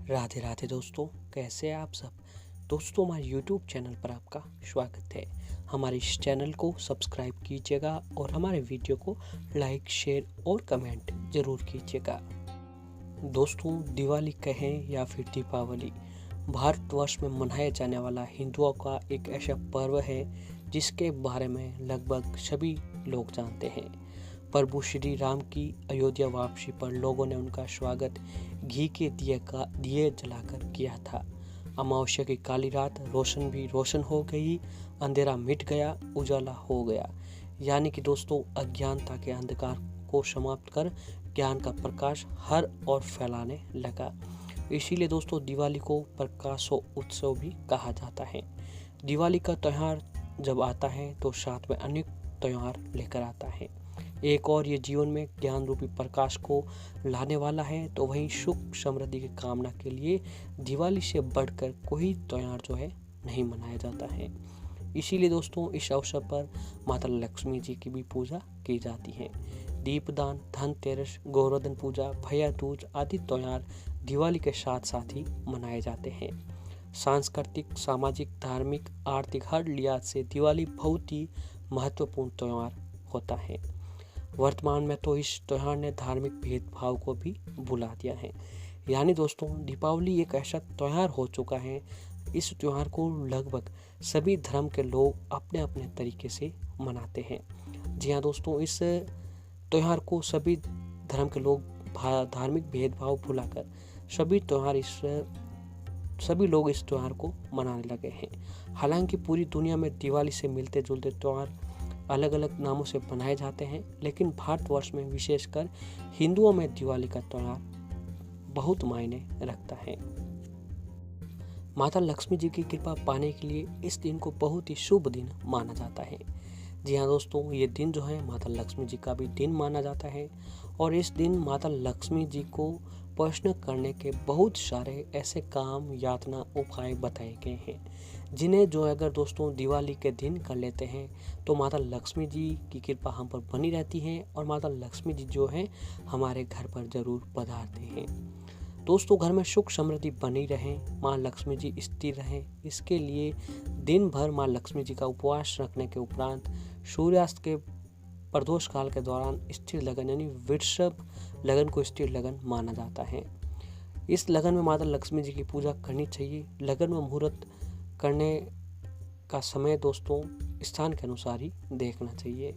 राधे राधे दोस्तों, कैसे हैं आप सब। दोस्तों, हमारे YouTube चैनल पर आपका स्वागत है। हमारे इस चैनल को सब्सक्राइब कीजिएगा और हमारे वीडियो को लाइक, शेयर और कमेंट ज़रूर कीजिएगा। दोस्तों, दिवाली कहें या फिर दीपावली, भारतवर्ष में मनाया जाने वाला हिंदुओं का एक ऐसा पर्व है जिसके बारे में लगभग सभी लोग जानते हैं। प्रभु श्री राम की अयोध्या वापसी पर लोगों ने उनका स्वागत घी के दिए जलाकर किया था। अमावस्या की काली रात रोशन हो गई, अंधेरा मिट गया, उजाला हो गया। यानी कि दोस्तों, अज्ञानता के अंधकार को समाप्त कर ज्ञान का प्रकाश हर ओर फैलाने लगा। इसीलिए दोस्तों, दिवाली को प्रकाशो उत्सव भी कहा जाता है। दिवाली का त्यौहार जब आता है तो साथ में अनेक त्यौहार लेकर आता है। एक और ये जीवन में ज्ञान रूपी प्रकाश को लाने वाला है, तो वहीं सुख समृद्धि की कामना के लिए दिवाली से बढ़कर कोई त्यौहार जो है नहीं मनाया जाता है। इसीलिए दोस्तों, इस अवसर पर माता लक्ष्मी जी की भी पूजा की जाती है। दीपदान, धनतेरस, गोवर्धन पूजा, भैया दूज आदि त्यौहार दिवाली के साथ साथ ही मनाए जाते हैं। सांस्कृतिक, सामाजिक, धार्मिक, आर्थिक हर लिहाज से दिवाली बहुत ही महत्वपूर्ण त्यौहार होता है। वर्तमान में तो इस त्यौहार ने धार्मिक भेदभाव को भी भुला दिया है। यानी दोस्तों, दीपावली एक ऐसा त्यौहार हो चुका है, इस त्यौहार को लगभग सभी धर्म के लोग अपने अपने तरीके से मनाते हैं। जी हाँ दोस्तों, इस त्यौहार को सभी धर्म के लोग धार्मिक भेदभाव भुलाकर सभी लोग इस त्यौहार को मनाने लगे हैं। हालांकि पूरी दुनिया में दिवाली से मिलते जुलते त्यौहार अलग अलग नामों से मनाए जाते हैं, लेकिन भारतवर्ष में विशेषकर हिंदुओं में दिवाली का त्यौहार बहुत मायने रखता है। माता लक्ष्मी जी की कृपा पाने के लिए इस दिन को बहुत ही शुभ दिन माना जाता है। जी हाँ दोस्तों, ये दिन जो है माता लक्ष्मी जी का भी दिन माना जाता है और इस दिन माता लक्ष्मी जी को प्रसन्न करने के बहुत सारे ऐसे काम, यातना, उपाय बताए गए हैं, जिन्हें जो अगर दोस्तों दिवाली के दिन कर लेते हैं तो माता लक्ष्मी जी की कृपा हम पर बनी रहती है और माता लक्ष्मी जी जो है हमारे घर पर जरूर पधारते हैं। दोस्तों, घर में सुख समृद्धि बनी रहे, माँ लक्ष्मी जी स्थिर रहें, इसके लिए दिन भर माँ लक्ष्मी जी का उपवास रखने के उपरांत सूर्यास्त के प्रदोष काल के दौरान स्थिर लगन यानी वृषभ लगन को स्थिर लगन माना जाता है। इस लगन में माता लक्ष्मी जी की पूजा करनी चाहिए। लगन में मुहूर्त करने का समय दोस्तों स्थान के अनुसार ही देखना चाहिए।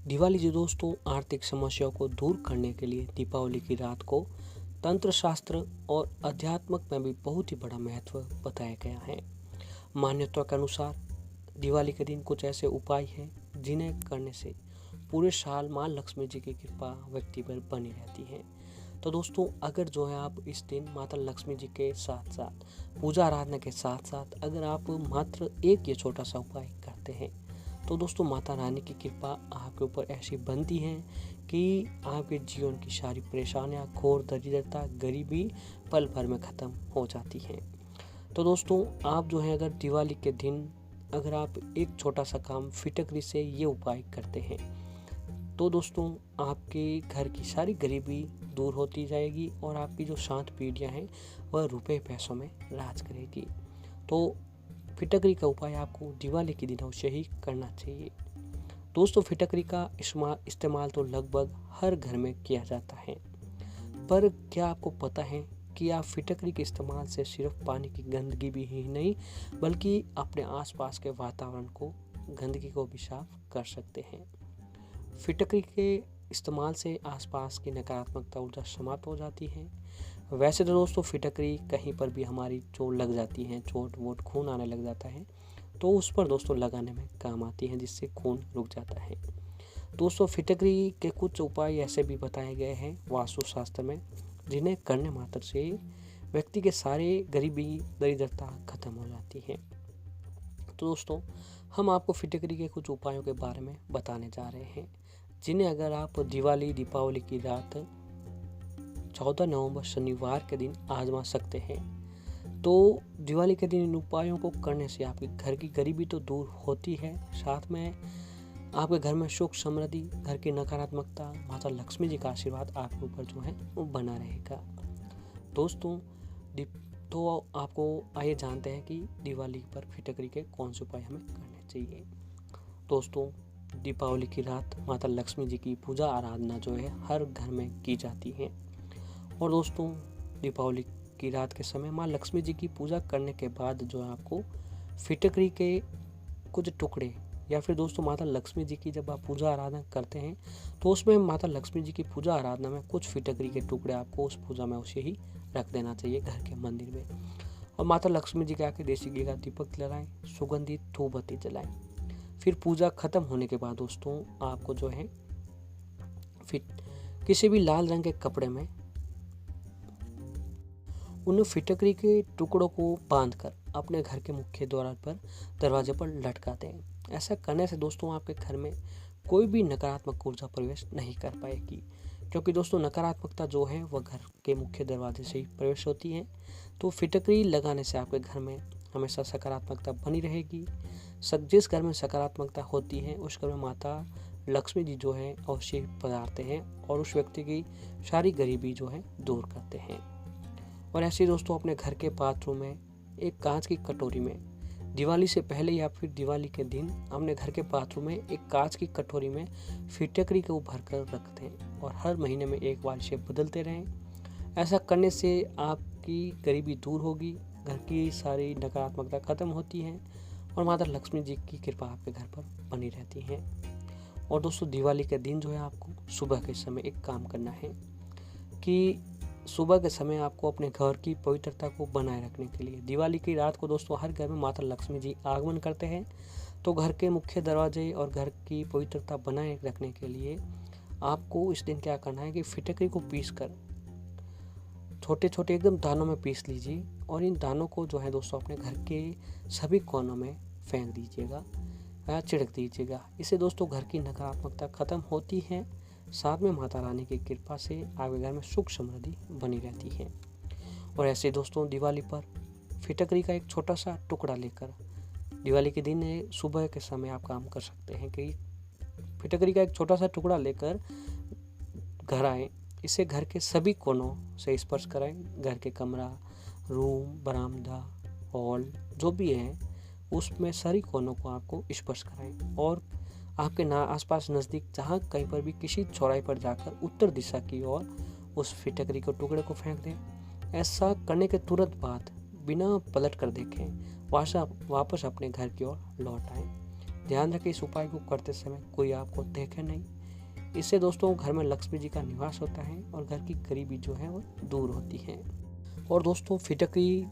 दिवाली जी दोस्तों, आर्थिक समस्याओं को दूर करने के लिए दीपावली की रात को तंत्र शास्त्र और अध्यात्मक में भी बहुत ही बड़ा महत्व बताया गया है। मान्यता के अनुसार दिवाली के दिन कुछ ऐसे उपाय हैं जिन्हें करने से पूरे साल माँ लक्ष्मी जी की कृपा व्यक्ति पर बनी रहती है। तो दोस्तों, अगर जो है आप इस दिन माता लक्ष्मी जी के साथ साथ पूजा आराधना के साथ साथ अगर आप मात्र एक ये छोटा सा उपाय करते हैं तो दोस्तों माता रानी की कृपा आपके ऊपर ऐसी बनती है कि आपके जीवन की सारी परेशानियाँ, घोर दरिद्रता, गरीबी पल भर में ख़त्म हो जाती हैं। तो दोस्तों, आप जो है अगर दिवाली के दिन अगर आप एक छोटा सा काम फिटकरी से ये उपाय करते हैं तो दोस्तों आपके घर की सारी गरीबी दूर होती जाएगी और आपकी जो शांत पीढ़ियाँ हैं वह रुपए पैसों में राज करेगी। तो फिटकरी का उपाय आपको दिवाली के दिन अवश्य ही करना चाहिए। दोस्तों, फिटकरी का इस्तेमाल तो लगभग हर घर में किया जाता है, पर क्या आपको पता है कि आप फिटकरी के इस्तेमाल से सिर्फ पानी की गंदगी भी ही नहीं बल्कि अपने आसपास के वातावरण को, गंदगी को भी साफ कर सकते हैं। फिटकरी के इस्तेमाल से आसपास की नकारात्मकता ऊर्जा समाप्त हो जाती है। वैसे तो दोस्तों फिटकरी कहीं पर भी हमारी जो लग जाती है, चोट वोट, खून आने लग जाता है तो उस पर दोस्तों लगाने में काम आती है, जिससे खून रुक जाता है। दोस्तों, फिटकरी के कुछ उपाय ऐसे भी बताए गए हैं वास्तुशास्त्र में जिन्हें करने मात्र से व्यक्ति के सारे गरीबी, दरिद्रता खत्म हो जाती है। तो दोस्तों, हम आपको फिटकरी के कुछ उपायों के बारे में बताने जा रहे हैं जिन्हें अगर आप दीपावली की रात 14 नवंबर शनिवार के दिन आजमा सकते हैं तो दिवाली के दिन इन उपायों को करने से आपके घर की गरीबी तो दूर होती है, साथ में आपके घर में सुख समृद्धि, घर की नकारात्मकता, माता लक्ष्मी जी का आशीर्वाद आपके ऊपर जो है वो बना रहेगा। दोस्तों, दीप तो आपको आइए जानते हैं कि दिवाली पर फिटकरी के कौन से उपाय हमें करने चाहिए। दोस्तों, दीपावली की रात माता लक्ष्मी जी की पूजा आराधना जो है हर घर में की जाती है। और दोस्तों, दीपावली की रात के समय माँ लक्ष्मी जी की पूजा करने के बाद जो है आपको फिटकरी के कुछ टुकड़े, या फिर दोस्तों माता लक्ष्मी जी की जब आप पूजा आराधना करते हैं तो उसमें माता लक्ष्मी जी की पूजा आराधना में कुछ फिटकरी के टुकड़े आपको उस पूजा में उसे ही रख देना चाहिए घर के मंदिर में। और माता लक्ष्मी जी के आके देसी घी का दीपक जलाएं, सुगंधित धूप बत्ती जलाएं। फिर पूजा खत्म होने के बाद दोस्तों आपको जो है फिर किसी भी लाल रंग के कपड़े में उन फिटकरी के टुकड़ों को बांधकर अपने घर के मुख्य द्वार पर दरवाजे पर लटका दें। ऐसा करने से दोस्तों आपके घर में कोई भी नकारात्मक ऊर्जा प्रवेश नहीं कर पाएगी, क्योंकि दोस्तों नकारात्मकता जो है वह घर के मुख्य दरवाजे से ही प्रवेश होती है। तो फिटकरी लगाने से आपके घर में हमेशा सकारात्मकता बनी रहेगी। जिस घर में सकारात्मकता होती है उस घर में माता लक्ष्मी जी जो है अवश्य पधारते हैं और उस व्यक्ति की सारी गरीबी जो है दूर करते हैं। और ऐसे ही दोस्तों अपने घर के बाथरूम में एक कांच की कटोरी में दिवाली से पहले या फिर दिवाली के दिन अपने घर के बाथरूम में एक कांच की कटोरी में फिटकरी को भर कर रखते हैं और हर महीने में एक बार इसे बदलते रहें। ऐसा करने से आपकी गरीबी दूर होगी, घर की सारी नकारात्मकता खत्म होती है और माता लक्ष्मी जी की कृपा आपके घर पर बनी रहती है। और दोस्तों दिवाली के दिन जो है आपको सुबह के समय एक काम करना है कि सुबह के समय आपको अपने घर की पवित्रता को बनाए रखने के लिए, दिवाली की रात को दोस्तों हर घर में माता लक्ष्मी जी आगमन करते हैं, तो घर के मुख्य दरवाजे और घर की पवित्रता बनाए रखने के लिए आपको इस दिन क्या करना है कि फिटकरी को पीस कर छोटे छोटे एकदम दानों में पीस लीजिए और इन दानों को जो है दोस्तों अपने घर के सभी कोनों में फेंक दीजिएगा या छिड़क दीजिएगा। इससे दोस्तों घर की नकारात्मकता खत्म होती है, साथ में माता रानी की कृपा से आपके घर में सुख समृद्धि बनी रहती है। और ऐसे दोस्तों दिवाली पर फिटकरी का एक छोटा सा टुकड़ा लेकर दिवाली के दिन सुबह के समय आप काम कर सकते हैं कि फिटकरी का एक छोटा सा टुकड़ा लेकर घर आएँ, इसे घर के सभी कोनों से स्पर्श कराएं। घर के कमरा, रूम, बरामदा, हॉल जो भी है उसमें सारी कोनों को आपको स्पर्श कराएं और आपके आसपास नज़दीक जहाँ कहीं पर भी किसी चौराहे पर जाकर उत्तर दिशा की ओर उस फिटकरी को टुकड़े को फेंक दें। ऐसा करने के तुरंत बाद बिना पलट कर देखें वापस अपने घर की ओर लौट आएं। ध्यान रखें इस उपाय को करते समय कोई आपको देखे नहीं। इससे दोस्तों घर में लक्ष्मी जी का निवास होता है और घर की गरीबी जो है वो दूर होती है। और दोस्तों फिटकरी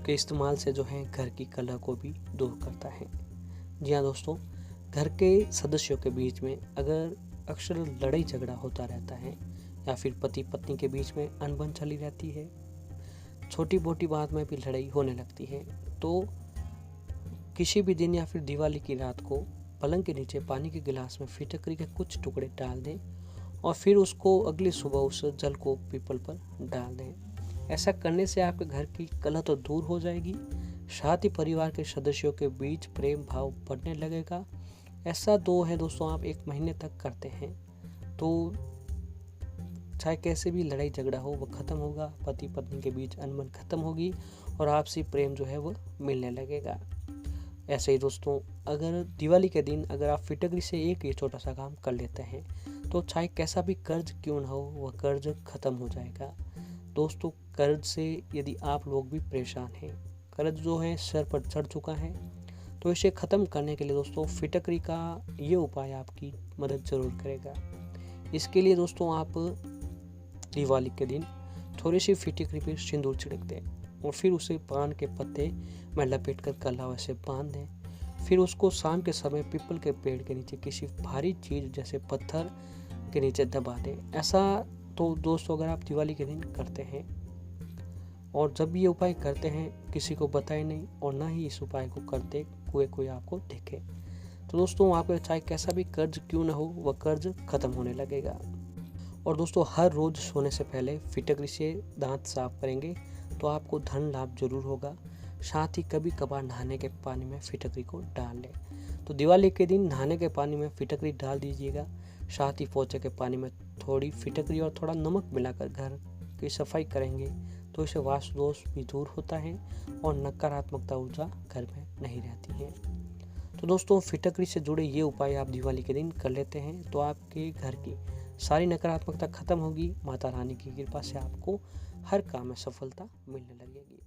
के इस्तेमाल से जो है घर की कलह को भी दूर करता है। जी हाँ दोस्तों, घर के सदस्यों के बीच में अगर अक्सर लड़ाई झगड़ा होता रहता है या फिर पति पत्नी के बीच में अनबन चली रहती है, छोटी मोटी बात में भी लड़ाई होने लगती है, तो किसी भी दिन या फिर दिवाली की रात को पलंग के नीचे पानी के गिलास में फिटकरी के कुछ टुकड़े डाल दें और फिर उसको अगली सुबह उस जल को पीपल पर डाल दें। ऐसा करने से आपके घर की कलह तो दूर हो जाएगी, साथ ही परिवार के सदस्यों के बीच प्रेम भाव बढ़ने लगेगा। ऐसा दोस्तों आप 1 महीने तक करते हैं तो चाहे कैसे भी लड़ाई झगड़ा हो वो खत्म होगा, पति पत्नी के बीच अनबन खत्म होगी और आपसी प्रेम जो है वो मिलने लगेगा। ऐसे ही दोस्तों अगर दिवाली के दिन अगर आप फिटकरी से एक ये छोटा सा काम कर लेते हैं तो चाहे कैसा भी कर्ज क्यों ना हो वह कर्ज खत्म हो जाएगा। दोस्तों कर्ज से यदि आप लोग भी परेशान हैं, कर्ज जो है सर पर चढ़ चुका है, तो इसे ख़त्म करने के लिए दोस्तों फिटकरी का ये उपाय आपकी मदद ज़रूर करेगा। इसके लिए दोस्तों आप दिवाली के दिन थोड़ी सी फिटकरी पर सिंदूर छिड़क दें और फिर उसे पान के पत्ते में लपेट कर कलावा से बांध दें। फिर उसको शाम के समय पीपल के पेड़ के नीचे किसी भारी चीज़ जैसे पत्थर के नीचे दबा दें। ऐसा तो दोस्तों अगर आप दिवाली के दिन करते हैं और जब भी ये उपाय करते हैं किसी को बताए नहीं और ना ही इस उपाय को करते कोई आपको देखे, तो दोस्तों आपका चाहे कैसा भी कर्ज क्यों ना हो वह कर्ज खत्म होने लगेगा। और दोस्तों हर रोज़ सोने से पहले फिटकरी से दांत साफ करेंगे तो आपको धन लाभ जरूर होगा। साथ ही कभी कभार नहाने के पानी में फिटकरी को डाल लें। तो दिवाली के दिन नहाने के पानी में फिटकरी डाल दीजिएगा। साथ ही पोछे के पानी में थोड़ी फिटकरी और थोड़ा नमक मिलाकर घर की सफाई करेंगे तो इससे वास्तु दोष भी दूर होता है और नकारात्मकता ऊर्जा घर में नहीं रहती है। तो दोस्तों, फिटकरी से जुड़े ये उपाय आप दिवाली के दिन कर लेते हैं तो आपके घर की सारी नकारात्मकता खत्म होगी। माता रानी की कृपा से आपको हर काम में सफलता मिलने लगेगी।